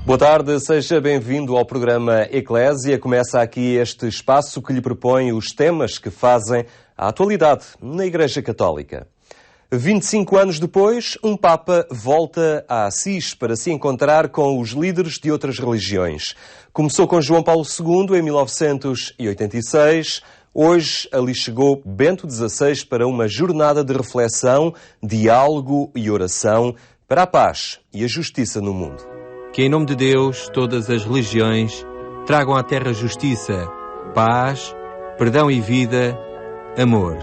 Boa tarde, seja bem-vindo ao programa Eclésia. Começa aqui este espaço que lhe propõe os temas que fazem a atualidade na Igreja Católica. 25 anos depois, um Papa volta a Assis para se encontrar com os líderes de outras religiões. Começou com João Paulo II em 1986. Hoje ali chegou Bento XVI para uma jornada de reflexão, diálogo e oração para a paz e a justiça no mundo. Que em nome de Deus todas as religiões tragam à terra justiça, paz, perdão e vida, amor.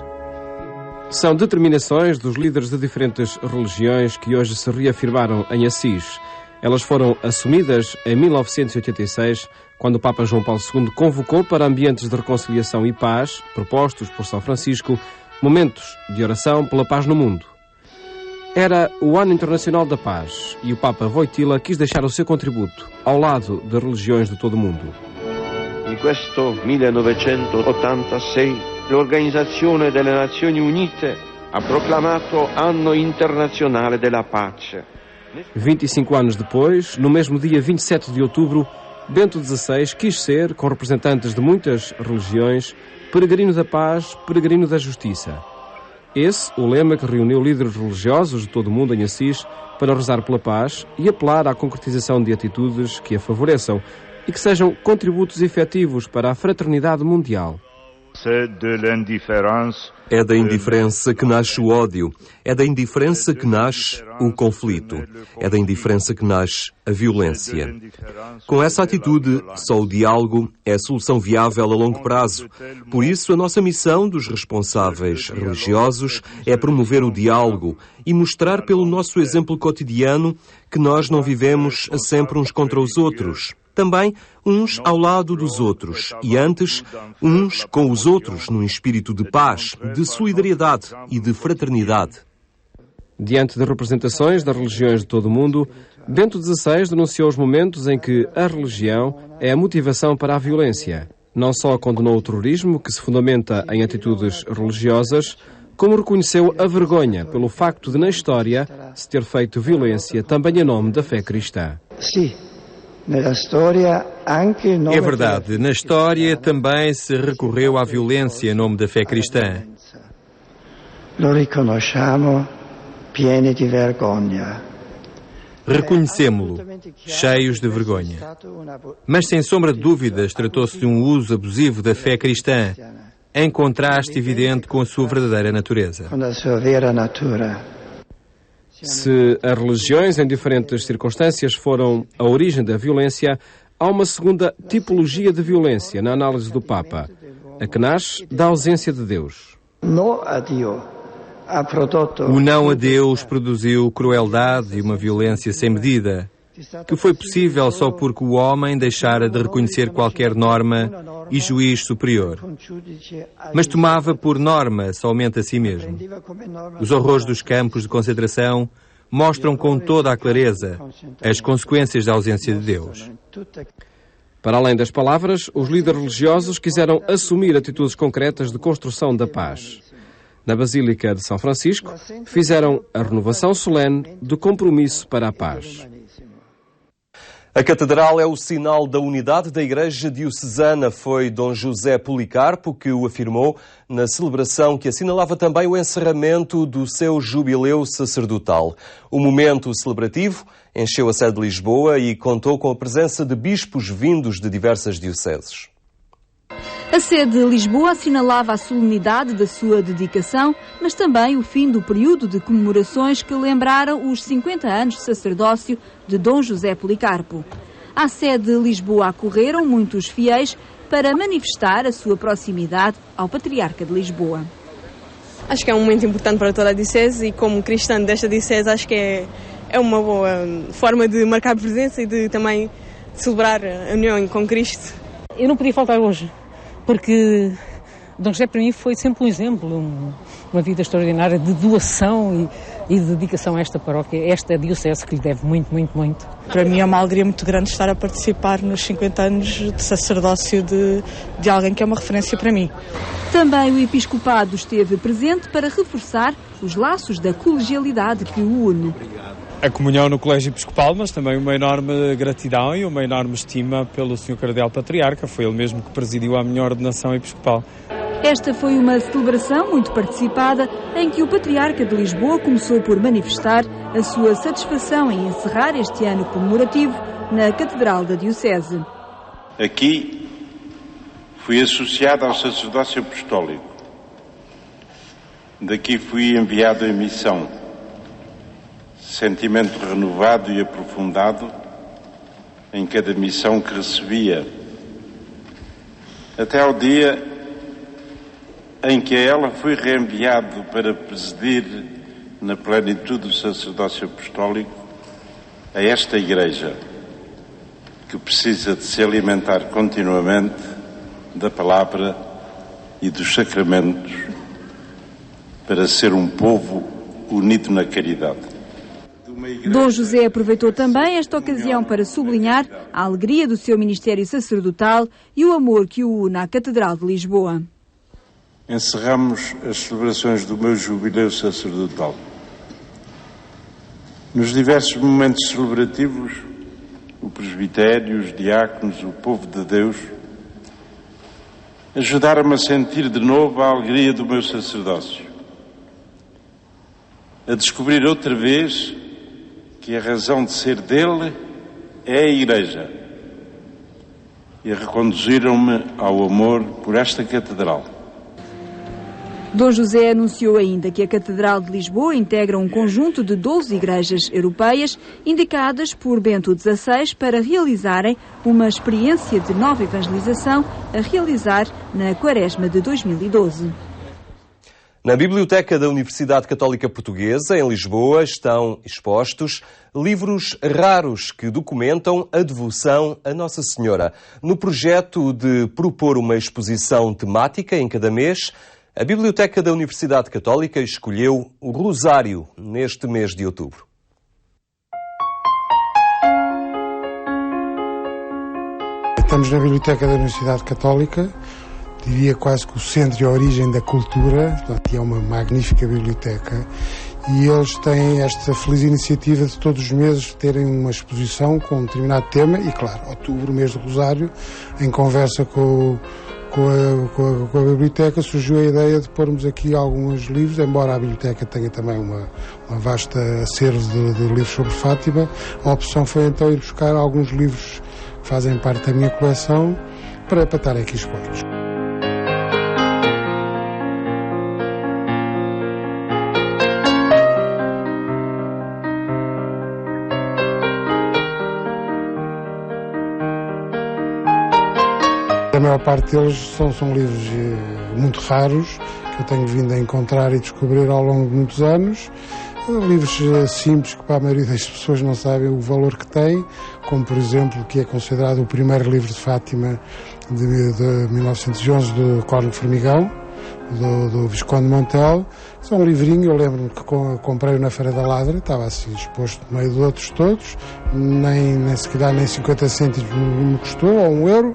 São determinações dos líderes de diferentes religiões que hoje se reafirmaram em Assis. Elas foram assumidas em 1986, quando o Papa João Paulo II convocou para ambientes de reconciliação e paz, propostos por São Francisco, momentos de oração pela paz no mundo. Era o Ano Internacional da Paz e o Papa Wojtyła quis deixar o seu contributo ao lado das religiões de todo o mundo. In questo 1986 l'Organizzazione delle Nazioni Unite ha proclamato Anno Internazionale della Pace. 25 anos depois, no mesmo dia 27 de outubro, Bento XVI quis ser, com representantes de muitas religiões, peregrino da paz, peregrino da justiça. Esse, o lema que reuniu líderes religiosos de todo o mundo em Assis para rezar pela paz e apelar à concretização de atitudes que a favoreçam e que sejam contributos efetivos para a fraternidade mundial. É da indiferença que nasce o ódio, é da indiferença que nasce o conflito, é da indiferença que nasce a violência. Com essa atitude, só o diálogo é a solução viável a longo prazo. Por isso, a nossa missão dos responsáveis religiosos é promover o diálogo e mostrar pelo nosso exemplo cotidiano que nós não vivemos sempre uns contra os outros. Também uns ao lado dos outros e antes uns com os outros num espírito de paz, de solidariedade e de fraternidade. Diante de representações das religiões de todo o mundo, Bento XVI denunciou os momentos em que a religião é a motivação para a violência. Não só condenou o terrorismo, que se fundamenta em atitudes religiosas, como reconheceu a vergonha pelo facto de, na história, se ter feito violência também em nome da fé cristã. É verdade, na história também se recorreu à violência em nome da fé cristã. Reconhecemo-lo, cheios de vergonha. Mas sem sombra de dúvidas tratou-se de um uso abusivo da fé cristã, em contraste evidente com a sua verdadeira natureza. Se as religiões em diferentes circunstâncias foram a origem da violência, há uma segunda tipologia de violência na análise do Papa, a que nasce da ausência de Deus. O não a Deus produziu crueldade e uma violência sem medida, que foi possível só porque o homem deixara de reconhecer qualquer norma e juiz superior. Mas tomava por norma somente a si mesmo. Os horrores dos campos de concentração mostram com toda a clareza as consequências da ausência de Deus. Para além das palavras, os líderes religiosos quiseram assumir atitudes concretas de construção da paz. Na Basílica de São Francisco, fizeram a renovação solene do compromisso para a paz. A Catedral é o sinal da unidade da Igreja Diocesana. Foi Dom José Policarpo que o afirmou na celebração que assinalava também o encerramento do seu jubileu sacerdotal. O momento celebrativo encheu a sede de Lisboa e contou com a presença de bispos vindos de diversas dioceses. A sede de Lisboa assinalava a solenidade da sua dedicação, mas também o fim do período de comemorações que lembraram os 50 anos de sacerdócio de Dom José Policarpo. À sede de Lisboa acorreram muitos fiéis para manifestar a sua proximidade ao Patriarca de Lisboa. Acho que é um momento importante para toda a Diocese e como cristã desta Diocese acho que é uma boa forma de marcar presença e de também celebrar a união com Cristo. Eu não podia faltar hoje, porque Dom José para mim foi sempre um exemplo, uma vida extraordinária de doação e de dedicação a esta paróquia, esta diocese que lhe deve muito, muito, muito. Para mim é uma alegria muito grande estar a participar nos 50 anos de sacerdócio de alguém que é uma referência para mim. Também o episcopado esteve presente para reforçar os laços da colegialidade que o une. a comunhão no Colégio Episcopal, mas também uma enorme gratidão e uma enorme estima pelo Sr. Cardeal Patriarca. Foi ele mesmo que presidiu a minha ordenação episcopal. Esta foi uma celebração muito participada em que o Patriarca de Lisboa começou por manifestar a sua satisfação em encerrar este ano comemorativo na Catedral da Diocese. Aqui fui associado ao sacerdócio apostólico. Daqui fui enviado em missão. Sentimento renovado e aprofundado em cada missão que recebia, até ao dia em que a ela fui reenviado para presidir na plenitude do sacerdócio apostólico a esta Igreja, que precisa de se alimentar continuamente da palavra e dos sacramentos para ser um povo unido na caridade. Dom José aproveitou também esta ocasião para sublinhar a alegria do seu ministério sacerdotal e o amor que o une à Catedral de Lisboa. Encerramos as celebrações do meu jubileu sacerdotal. Nos diversos momentos celebrativos, o presbitério, os diáconos, o povo de Deus ajudaram-me a sentir de novo a alegria do meu sacerdócio, a descobrir outra vez que a razão de ser dele é a Igreja, e reconduziram-me ao amor por esta catedral. Dom José anunciou ainda que a Catedral de Lisboa integra um conjunto de 12 igrejas europeias indicadas por Bento XVI para realizarem uma experiência de nova evangelização a realizar na Quaresma de 2012. Na Biblioteca da Universidade Católica Portuguesa, em Lisboa, estão expostos livros raros que documentam a devoção a Nossa Senhora. No projeto de propor uma exposição temática em cada mês, a Biblioteca da Universidade Católica escolheu o Rosário neste mês de outubro. Estamos na Biblioteca da Universidade Católica, diria quase que o centro e a origem da cultura, é uma magnífica biblioteca, e eles têm esta feliz iniciativa de todos os meses terem uma exposição com um determinado tema, e claro, outubro, mês do Rosário, em conversa com a biblioteca, surgiu a ideia de pormos aqui alguns livros, embora a biblioteca tenha também uma vasta acervo de livros sobre Fátima. A opção foi então ir buscar alguns livros que fazem parte da minha coleção para estarem aqui expostos. A maior parte deles são livros muito raros, que eu tenho vindo a encontrar e descobrir ao longo de muitos anos. Livros simples que para a maioria das pessoas não sabem o valor que têm, como por exemplo, que é considerado o primeiro livro de Fátima de 1911, do Cónigo Formigão, do Visconde Montel. É um livrinho, eu lembro-me que comprei na Feira da Ladra, estava assim exposto no meio de outros todos, nem se calhar nem 50 cêntimos me custou, ou €1.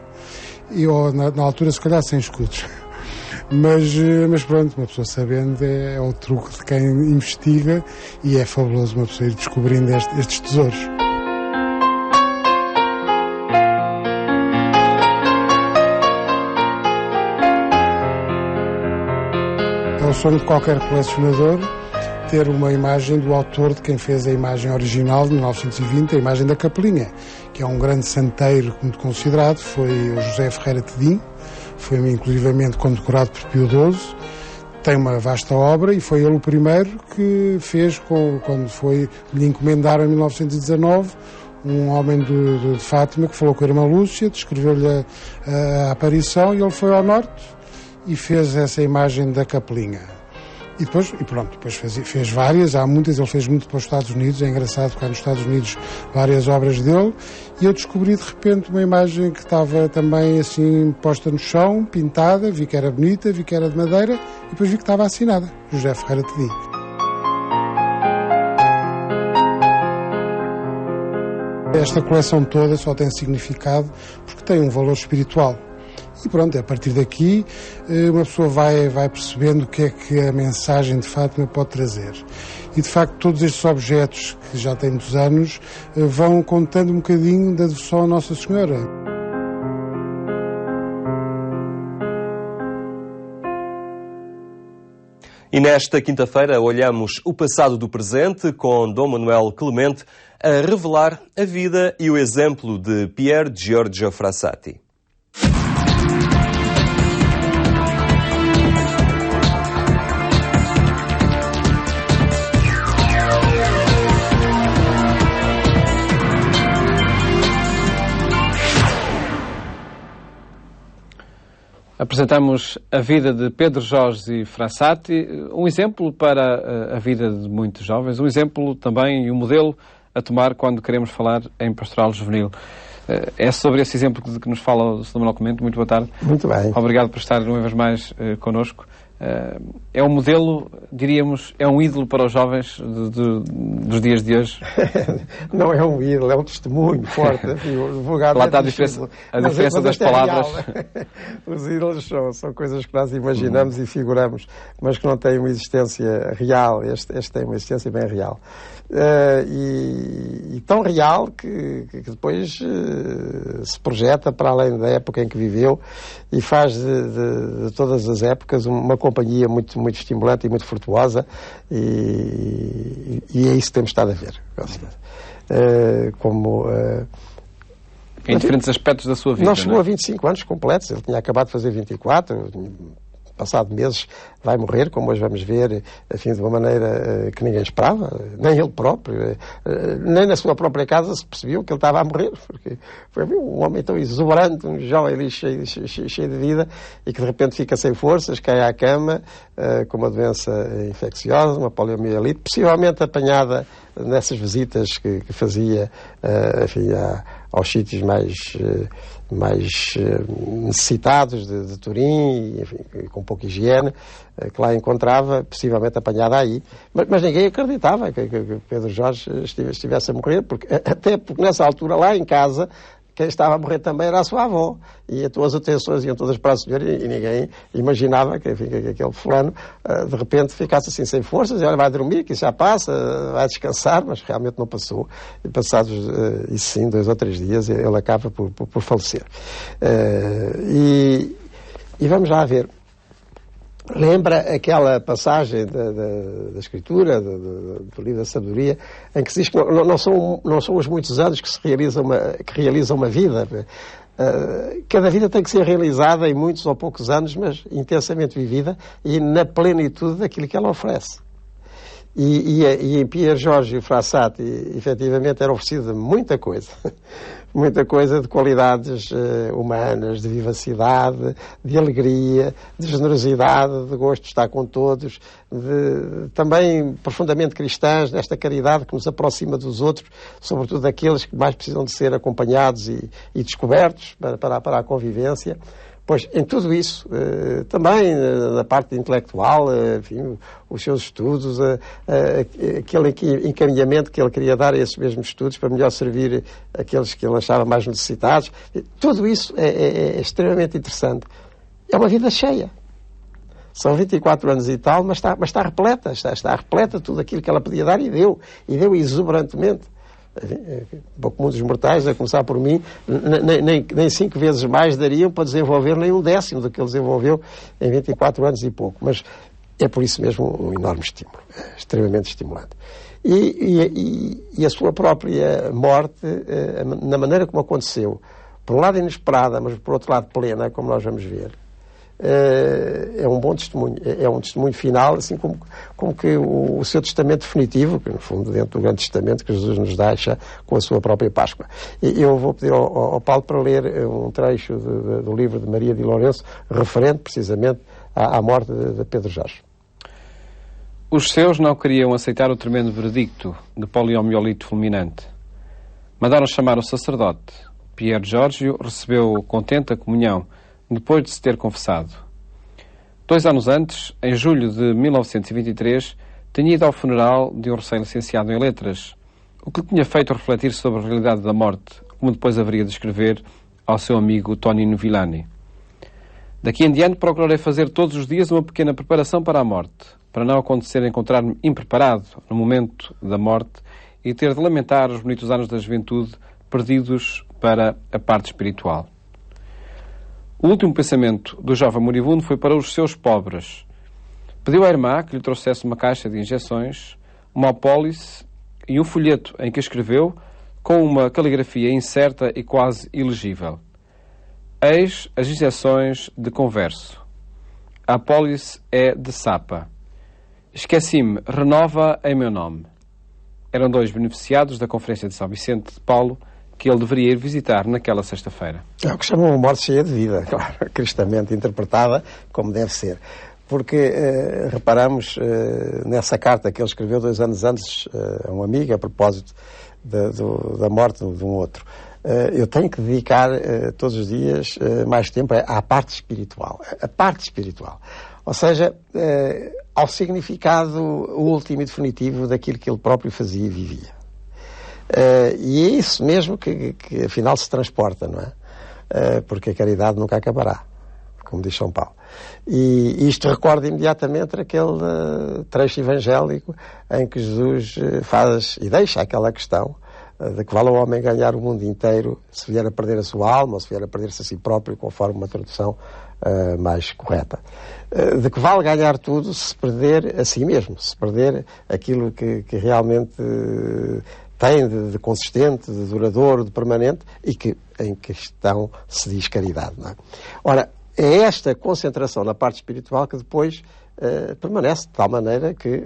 E na altura se calhar 100 escudos. Mas pronto, uma pessoa sabendo é o truque de quem investiga, e é fabuloso uma pessoa ir descobrindo estes tesouros. É o sonho de qualquer colecionador ter uma imagem do autor, de quem fez a imagem original de 1920, a imagem da Capelinha, que é um grande santeiro muito considerado. Foi o José Ferreira Tedim, foi inclusivamente condecorado por Pio XII, tem uma vasta obra, e foi ele o primeiro que fez, quando lhe encomendaram em 1919, um homem de Fátima que falou com a irmã Lúcia, descreveu-lhe a aparição, e ele foi ao norte e fez essa imagem da Capelinha. E depois fez várias, há muitas, ele fez muito para os Estados Unidos, é engraçado que há nos Estados Unidos várias obras dele, e eu descobri de repente uma imagem que estava também assim posta no chão, pintada, vi que era bonita, vi que era de madeira, e depois vi que estava assinada, José Ferreira Tedim. Esta coleção toda só tem significado porque tem um valor espiritual. E pronto, a partir daqui uma pessoa vai percebendo o que é que a mensagem de Fátima pode trazer. E de facto todos estes objetos, que já têm muitos anos, vão contando um bocadinho da devoção à Nossa Senhora. E nesta quinta-feira olhamos o passado do presente com Dom Manuel Clemente a revelar a vida e o exemplo de Pier Giorgio Frassati. Apresentamos a vida de Pedro Jorge Frassati, um exemplo para a vida de muitos jovens, um exemplo também e um modelo a tomar quando queremos falar em pastoral juvenil. É sobre esse exemplo que nos fala o Sr. Manuel Clemente. Muito boa tarde. Muito bem. Obrigado por estar uma vez mais connosco. É um modelo, diríamos, é um ídolo para os jovens dos dias de hoje? Não é um ídolo, é um testemunho forte. Lá está a diferença das palavras. Os ídolos são coisas que nós imaginamos e figuramos, mas que não têm uma existência real. Este tem uma existência bem real. E tão real que depois se projeta para além da época em que viveu e faz de todas as épocas uma companhia muito, muito estimulante e muito frutuosa, e é isso que temos estado a ver. Em diferentes aspectos da sua vida. Não chegou a 25 anos completos, ele tinha acabado de fazer 24, passado meses vai morrer, como hoje vamos ver, assim, de uma maneira que ninguém esperava, nem ele próprio, nem na sua própria casa se percebeu que ele estava a morrer, porque foi um homem tão exuberante, um jovem ali cheio de vida, e que de repente fica sem forças, cai à cama, com uma doença infecciosa, uma poliomielite, possivelmente apanhada nessas visitas que fazia, enfim, aos sítios mais necessitados de Turim, enfim, com pouca higiene, que lá encontrava, possivelmente apanhada aí. Mas ninguém acreditava que Pedro Jorge estivesse a morrer, até porque nessa altura, lá em casa, quem estava a morrer também era a sua avó. E as suas atenções iam todas para a senhora e ninguém imaginava que aquele fulano de repente ficasse assim sem forças, e olha, vai dormir, que isso já passa, vai descansar, mas realmente não passou. E passados, isso sim, 2 ou 3 dias, ele acaba por falecer. E vamos lá ver. Lembra aquela passagem da Escritura, do livro da Sabedoria, em que se diz que não são os muitos anos que se realizam uma vida. Cada vida tem que ser realizada em muitos ou poucos anos, mas intensamente vivida e na plenitude daquilo que ela oferece. E em Pier Giorgio Frassati, efetivamente, era oferecida muita coisa. Muita coisa de qualidades humanas, de vivacidade, de alegria, de generosidade, de gosto de estar com todos, também profundamente cristãs, nesta caridade que nos aproxima dos outros, sobretudo daqueles que mais precisam de ser acompanhados e descobertos para a convivência. Pois, em tudo isso, também na parte intelectual, enfim, os seus estudos, aquele encaminhamento que ele queria dar a esses mesmos estudos para melhor servir aqueles que ele achava mais necessitados, tudo isso é extremamente interessante. É uma vida cheia. São 24 anos e tal, mas está repleta, está repleta de tudo aquilo que ela podia dar e deu exuberantemente. Pouco comum dos mortais, a começar por mim, nem 5 vezes mais dariam para desenvolver nem 1/10 do que ele desenvolveu em 24 anos e pouco. Mas é por isso mesmo um enorme estímulo, extremamente estimulante. E a sua própria morte, na maneira como aconteceu, por um lado inesperada, mas por outro lado plena, como nós vamos ver, é um bom testemunho, é um testemunho final, assim como que o seu testamento definitivo, que no fundo dentro do grande testamento que Jesus nos deixa com a sua própria Páscoa. E eu vou pedir ao Paulo para ler um trecho do livro de Maria de Lourenço, referente precisamente à morte de Pedro Jorge. Os seus não queriam aceitar o tremendo veredicto de poliomielite fulminante. Mandaram chamar o sacerdote. Pier Giorgio recebeu contente a comunhão, depois de se ter confessado. 2 anos antes, em julho de 1923, tinha ido ao funeral de um recém-licenciado em letras, o que lhe tinha feito refletir sobre a realidade da morte, como depois haveria de escrever ao seu amigo Tonino Villani. Daqui em diante procurarei fazer todos os dias uma pequena preparação para a morte, para não acontecer encontrar-me impreparado no momento da morte e ter de lamentar os bonitos anos da juventude perdidos para a parte espiritual. O último pensamento do jovem moribundo foi para os seus pobres. Pediu à irmã que lhe trouxesse uma caixa de injeções, uma apólice e um folheto em que escreveu, com uma caligrafia incerta e quase ilegível: Eis as injeções de Converso. A apólice é de Sapa. Esqueci-me, renova em meu nome. Eram 2 beneficiados da Conferência de São Vicente de Paulo que ele deveria ir visitar naquela sexta-feira. É o que chamam uma morte cheia de vida, claro, cristamente interpretada como deve ser. Porque reparamos nessa carta que ele escreveu 2 anos antes a um amigo, a propósito da morte de um outro. Eu tenho que dedicar todos os dias mais tempo à parte espiritual. A parte espiritual. Ou seja, ao significado último e definitivo daquilo que ele próprio fazia e vivia. E é isso mesmo que afinal se transporta, não é? Porque a caridade nunca acabará, como diz São Paulo. E isto recorda imediatamente aquele trecho evangélico em que Jesus faz e deixa aquela questão de que vale ao homem ganhar o mundo inteiro se vier a perder a sua alma ou se vier a perder-se a si próprio, conforme uma tradução mais correta. De que vale ganhar tudo se perder a si mesmo, se perder aquilo que realmente tem de consistente, de duradouro, de permanente e que em questão se diz caridade. Não é? Ora, é esta concentração na parte espiritual que depois permanece de tal maneira que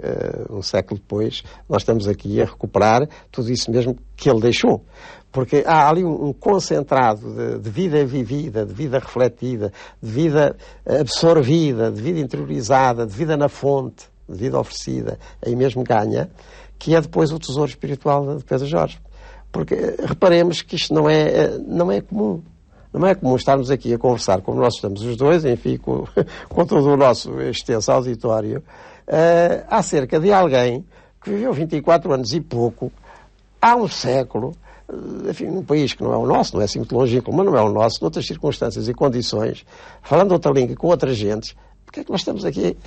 um século depois nós estamos aqui a recuperar tudo isso mesmo que ele deixou. Porque há ali um concentrado de vida vivida, de vida refletida, de vida absorvida, de vida interiorizada, de vida na fonte, de vida oferecida, aí mesmo ganha, que é depois o tesouro espiritual de Pedro Jorge. Porque reparemos que isto não é comum. Não é comum estarmos aqui a conversar como nós estamos os dois, enfim, com todo o nosso extenso auditório, acerca de alguém que viveu 24 anos e pouco, há um século, enfim, num país que não é o nosso, não é assim muito longínquo, mas não é o nosso, noutras circunstâncias e condições, falando outra língua com outras gentes. Porque é que nós estamos aqui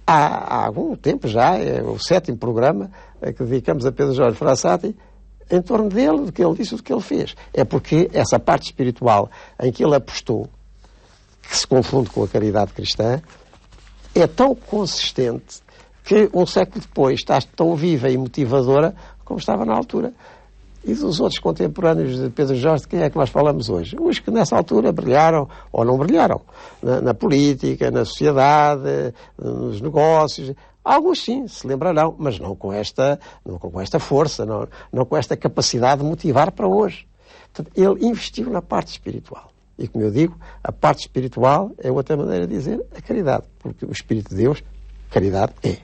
há algum tempo já, é o 7º programa que dedicamos a Pedro Jorge Frassati, em torno dele, do que ele disse, do que ele fez. É porque essa parte espiritual em que ele apostou, que se confunde com a caridade cristã, é tão consistente que um século depois está tão viva e motivadora como estava na altura. E dos outros contemporâneos de Pedro Jorge, de quem é que nós falamos hoje? Os que nessa altura brilharam ou não brilharam. Na política, na sociedade, nos negócios. Alguns sim, se lembrarão, mas não com esta força, não com esta capacidade de motivar para hoje. Portanto, ele investiu na parte espiritual. E como eu digo, a parte espiritual é outra maneira de dizer a caridade. Porque o Espírito de Deus, caridade é.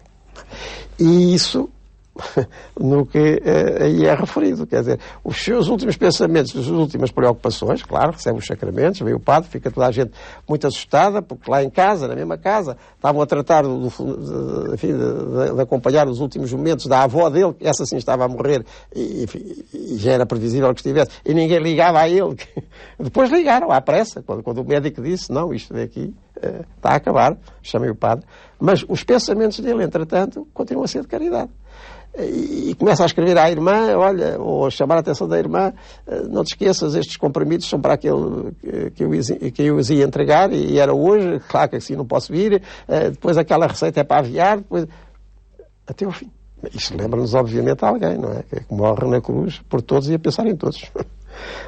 E isso no que aí é referido. Quer dizer, os seus últimos pensamentos, as suas últimas preocupações, claro, recebe os sacramentos, vem o padre, fica toda a gente muito assustada, porque lá em casa, na mesma casa, estavam a tratar de acompanhar os últimos momentos da avó dele, que essa sim estava a morrer, e já era previsível que estivesse, e ninguém ligava a ele. Depois ligaram à pressa, quando o médico disse, não, isto daqui está a acabar, chamei o padre, mas os pensamentos dele, entretanto, continuam a ser de caridade. E começa a escrever à irmã, olha, ou a chamar a atenção da irmã, não te esqueças, estes comprimidos são para aquele que eu os ia entregar, e era hoje, claro que assim não posso vir, depois aquela receita é para aviar, depois até o fim. Isto lembra-nos obviamente a alguém, não é? Que morre na cruz por todos e a pensar em todos.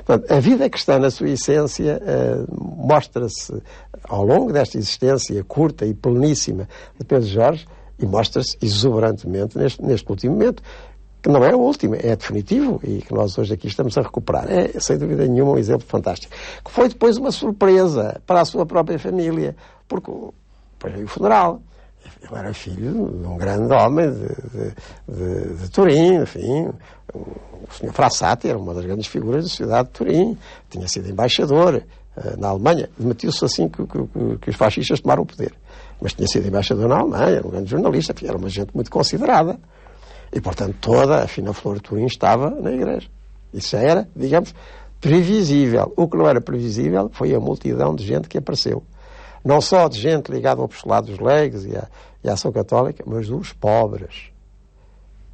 Portanto, a vida cristã na sua essência mostra-se ao longo desta existência curta e pleníssima de Pedro Jorge, e mostra-se exuberantemente neste último momento, que não é o último, é definitivo, e que nós hoje aqui estamos a recuperar. É, sem dúvida nenhuma, um exemplo fantástico. Que foi depois uma surpresa para a sua própria família, porque depois veio o funeral. Ele era filho de um grande homem de Turim, enfim. O Sr. Frassati era uma das grandes figuras da sociedade de Turim, tinha sido embaixador na Alemanha. Demitiu-se assim que os fascistas tomaram o poder. Mas tinha sido embaixador na Alemanha, era um grande jornalista, era uma gente muito considerada. E, portanto, toda a fina flor de Turim estava na igreja. Isso já era, digamos, previsível. O que não era previsível foi a multidão de gente que apareceu. não só de gente ligada ao apostolado dos leigos e à ação católica, mas dos pobres,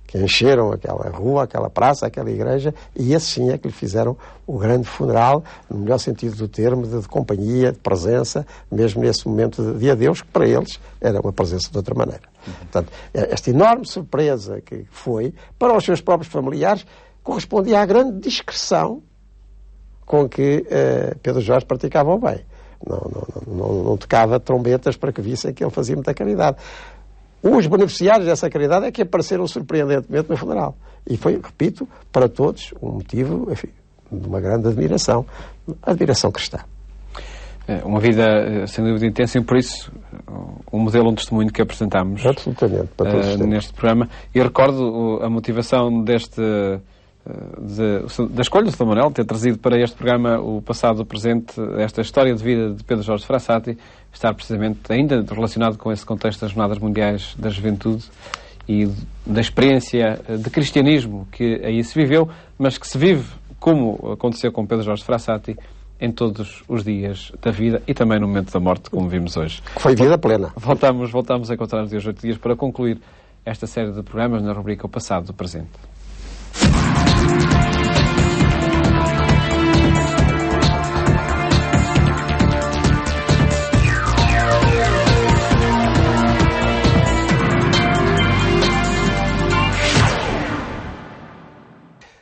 que encheram aquela rua, aquela praça, aquela igreja, e esses sim é que lhe fizeram o grande funeral, no melhor sentido do termo, de companhia, de presença, mesmo nesse momento de adeus, que para eles era uma presença de outra maneira. Portanto, esta enorme surpresa que foi, para os seus próprios familiares, correspondia à grande discreção com que Pedro Jorge praticava o bem. Não tocava trombetas para que vissem que ele fazia muita caridade. Os beneficiários dessa caridade é que apareceram surpreendentemente no funeral. E foi, repito, para todos um motivo, enfim, de uma grande admiração. Admiração cristã. Uma vida, sem dúvida, intensa, e por isso um modelo, um testemunho que apresentámos absolutamente, para todos neste programa. E recordo a motivação da escolha do Sr. Manuel ter trazido para este programa o passado, o presente, esta história de vida de Pedro Jorge Frassati, estar precisamente ainda relacionado com esse contexto das Jornadas Mundiais da Juventude e da experiência de cristianismo que aí se viveu, mas que se vive, como aconteceu com Pedro Jorge Frassati, em todos os dias da vida e também no momento da morte, como vimos hoje. Foi vida plena. Voltamos a encontrar-nos hoje 8 dias para concluir esta série de programas na rubrica O Passado, o Presente.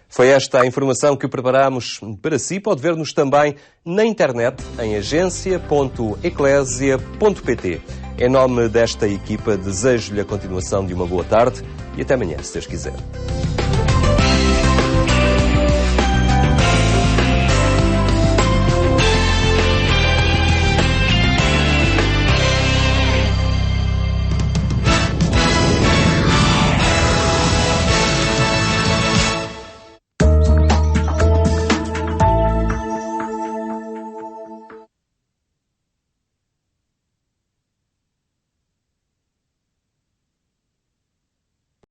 Foi esta a informação que preparámos para si. Pode ver-nos também na internet em agência.eclésia.pt. Em nome desta equipa, desejo-lhe a continuação de uma boa tarde e até amanhã, se Deus quiser.